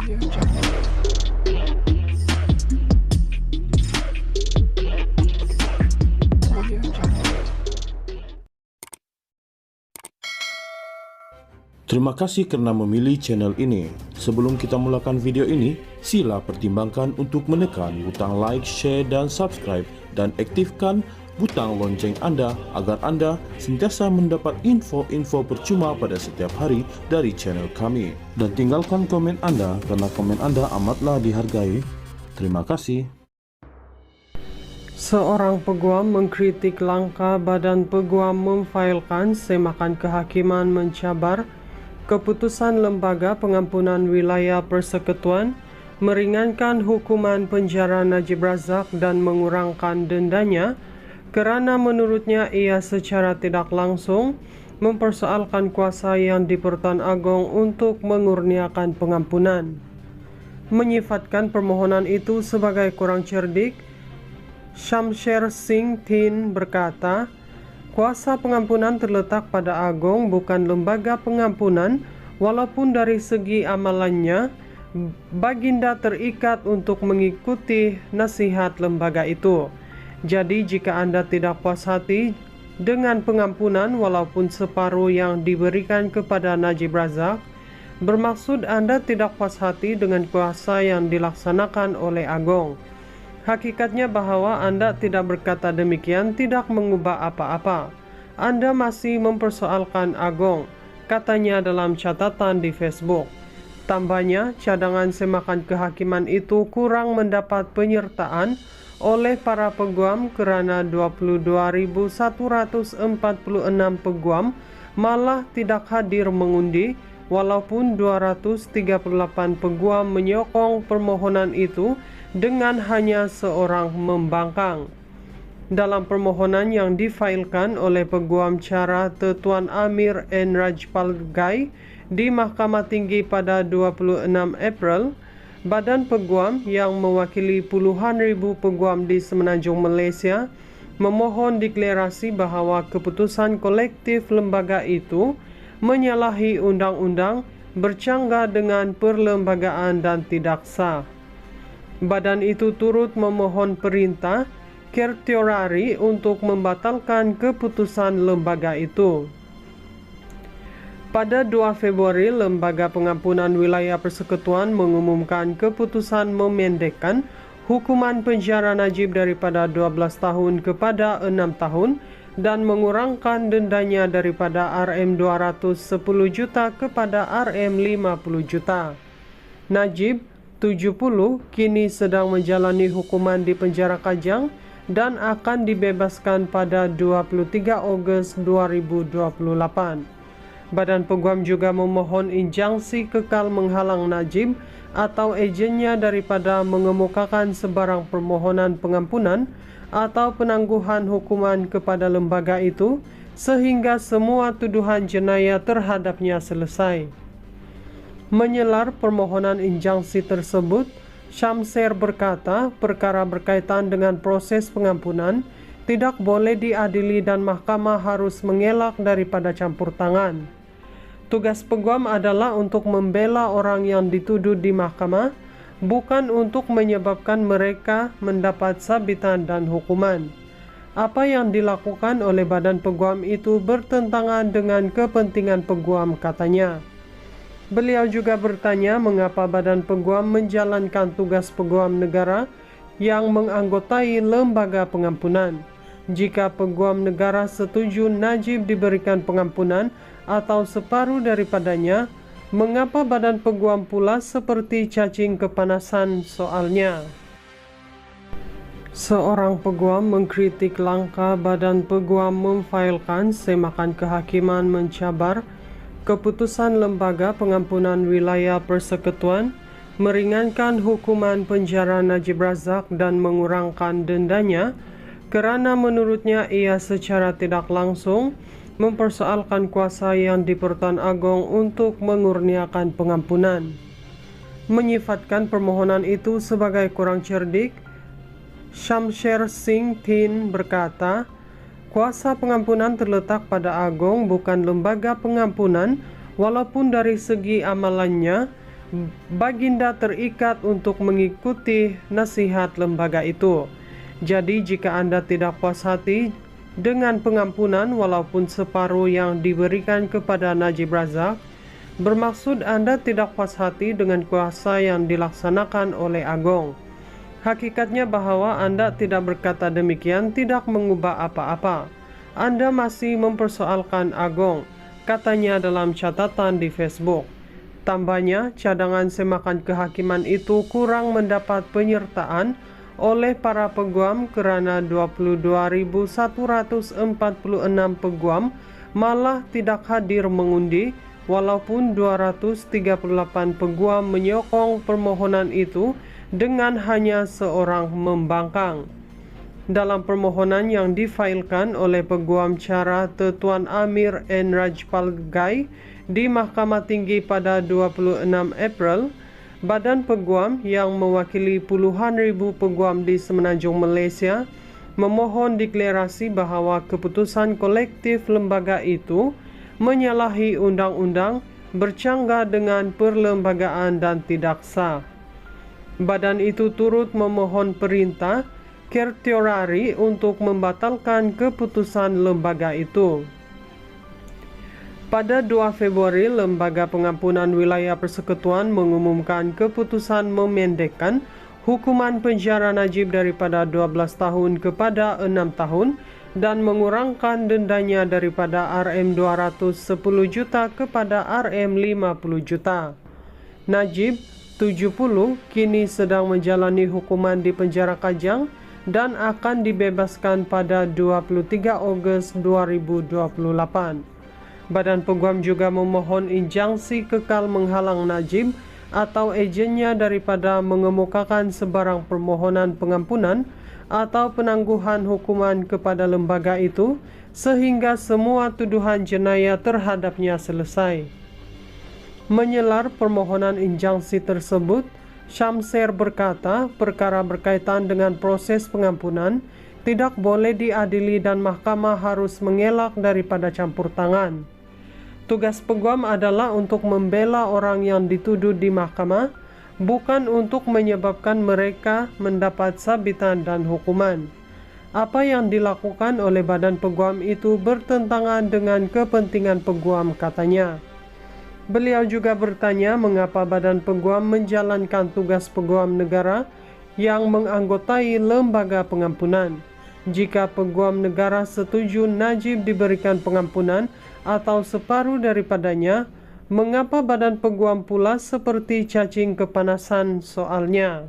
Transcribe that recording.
Terima kasih karena memilih channel ini. Sebelum kita mulakan video ini, sila pertimbangkan untuk menekan butang like, share, dan subscribe, dan aktifkan butang lonceng Anda agar Anda sentiasa mendapat info-info percuma pada setiap hari dari channel kami. Dan tinggalkan komen Anda karena komen Anda amatlah dihargai. Terima kasih. Seorang peguam mengkritik langkah Badan Peguam memfailkan semakan kehakiman mencabar keputusan Lembaga Pengampunan Wilayah Persekutuan meringankan hukuman penjara Najib Razak dan mengurangkan dendanya kerana menurutnya ia secara tidak langsung mempersoalkan kuasa yang di-Pertuan Agong untuk mengurniakan pengampunan. Menyifatkan permohonan itu sebagai kurang cerdik, Shamsher Singh Thin berkata, kuasa pengampunan terletak pada Agong, bukan lembaga pengampunan. Walaupun dari segi amalannya, Baginda terikat untuk mengikuti nasihat lembaga itu. Jadi jika Anda tidak puas hati dengan pengampunan walaupun separuh yang diberikan kepada Najib Razak, bermaksud Anda tidak puas hati dengan kuasa yang dilaksanakan oleh Agong. Hakikatnya bahwa Anda tidak berkata demikian tidak mengubah apa-apa. Anda masih mempersoalkan Agong, katanya dalam catatan di Facebook. Tambahnya, cadangan semakan kehakiman itu kurang mendapat penyertaan oleh para peguam kerana 22.146 peguam malah tidak hadir mengundi, walaupun 238 peguam menyokong permohonan itu dengan hanya seorang membangkang. Dalam permohonan yang difailkan oleh Peguam Cara Tuan Amir N. Rajpal Gai di Mahkamah Tinggi pada 26 April, Badan Peguam yang mewakili puluhan ribu peguam di Semenanjung Malaysia memohon deklarasi bahawa keputusan kolektif lembaga itu menyalahi undang-undang, bercanggah dengan perlembagaan dan tidak sah. Badan itu turut memohon perintah Kertiorari untuk membatalkan keputusan lembaga itu. Pada 2 Februari, Lembaga Pengampunan Wilayah Persekutuan mengumumkan keputusan memendekkan hukuman penjara Najib daripada 12 tahun kepada 6 tahun dan mengurangkan dendanya daripada RM210 juta kepada RM50 juta. Najib 70 kini sedang menjalani hukuman di penjara Kajang dan akan dibebaskan pada 23 Ogos 2028. Badan Peguam juga memohon injangsi kekal menghalang Najib atau ejennya daripada mengemukakan sebarang permohonan pengampunan atau penangguhan hukuman kepada lembaga itu sehingga semua tuduhan jenayah terhadapnya selesai. Menyelar permohonan injangsi tersebut, Shamsher berkata perkara berkaitan dengan proses pengampunan tidak boleh diadili dan mahkamah harus mengelak daripada campur tangan. Tugas peguam adalah untuk membela orang yang dituduh di mahkamah, bukan untuk menyebabkan mereka mendapat sabitan dan hukuman. Apa yang dilakukan oleh Badan Peguam itu bertentangan dengan kepentingan peguam, katanya. Beliau juga bertanya mengapa Badan Peguam menjalankan tugas peguam negara yang menganggotai lembaga pengampunan. Jika peguam negara setuju Najib diberikan pengampunan atau separuh daripadanya, mengapa Badan Peguam pula seperti cacing kepanasan soalnya? Seorang peguam mengkritik langkah Badan Peguam memfailkan semakan kehakiman mencabar keputusan Lembaga Pengampunan Wilayah Persekutuan meringankan hukuman penjara Najib Razak dan mengurangkan dendanya kerana menurutnya ia secara tidak langsung mempersoalkan kuasa yang di-Pertuan Agong untuk mengurniakan pengampunan. Menyifatkan permohonan itu sebagai kurang cerdik, Shamsher Singh Thin berkata, kuasa pengampunan terletak pada Agong, bukan lembaga pengampunan. Walaupun dari segi amalannya, Baginda terikat untuk mengikuti nasihat lembaga itu. Jadi jika Anda tidak puas hati dengan pengampunan walaupun separuh yang diberikan kepada Najib Razak, bermaksud Anda tidak puas hati dengan kuasa yang dilaksanakan oleh Agong. Hakikatnya bahwa Anda tidak berkata demikian tidak mengubah apa-apa. Anda masih mempersoalkan Agong, katanya dalam catatan di Facebook. Tambahnya, cadangan semakan kehakiman itu kurang mendapat penyertaan oleh para peguam kerana 22.146 peguam malah tidak hadir mengundi, walaupun 238 peguam menyokong permohonan itu dengan hanya seorang membangkang. Dalam permohonan yang difailkan oleh peguam cara Tuan Amir N. Rajpal Gai di Mahkamah Tinggi pada 26 April, Badan Peguam yang mewakili puluhan ribu peguam di semenanjung Malaysia memohon deklarasi bahawa keputusan kolektif lembaga itu menyalahi undang-undang, bercanggah dengan perlembagaan dan tidak sah. Badan itu turut memohon perintah Kertiorari untuk membatalkan keputusan lembaga itu. Pada 2 Februari, Lembaga Pengampunan Wilayah Persekutuan mengumumkan keputusan memendekkan hukuman penjara Najib daripada 12 tahun kepada 6 tahun dan mengurangkan dendanya daripada RM210 juta kepada RM50 juta. Najib, 70, kini sedang menjalani hukuman di penjara Kajang dan akan dibebaskan pada 23 Ogos 2028. Badan Peguam juga memohon injangsi kekal menghalang Najib atau ejennya daripada mengemukakan sebarang permohonan pengampunan atau penangguhan hukuman kepada lembaga itu sehingga semua tuduhan jenayah terhadapnya selesai. Menyelar permohonan injangsi tersebut, Syamser berkata perkara berkaitan dengan proses pengampunan tidak boleh diadili dan mahkamah harus mengelak daripada campur tangan. Tugas peguam adalah untuk membela orang yang dituduh di mahkamah, bukan untuk menyebabkan mereka mendapat sabitan dan hukuman. Apa yang dilakukan oleh Badan Peguam itu bertentangan dengan kepentingan peguam, katanya. Beliau juga bertanya mengapa Badan Peguam menjalankan tugas peguam negara yang menganggotai lembaga pengampunan. Jika peguam negara setuju Najib diberikan pengampunan atau separuh daripadanya, mengapa Badan Peguam pula seperti cacing kepanasan soalnya?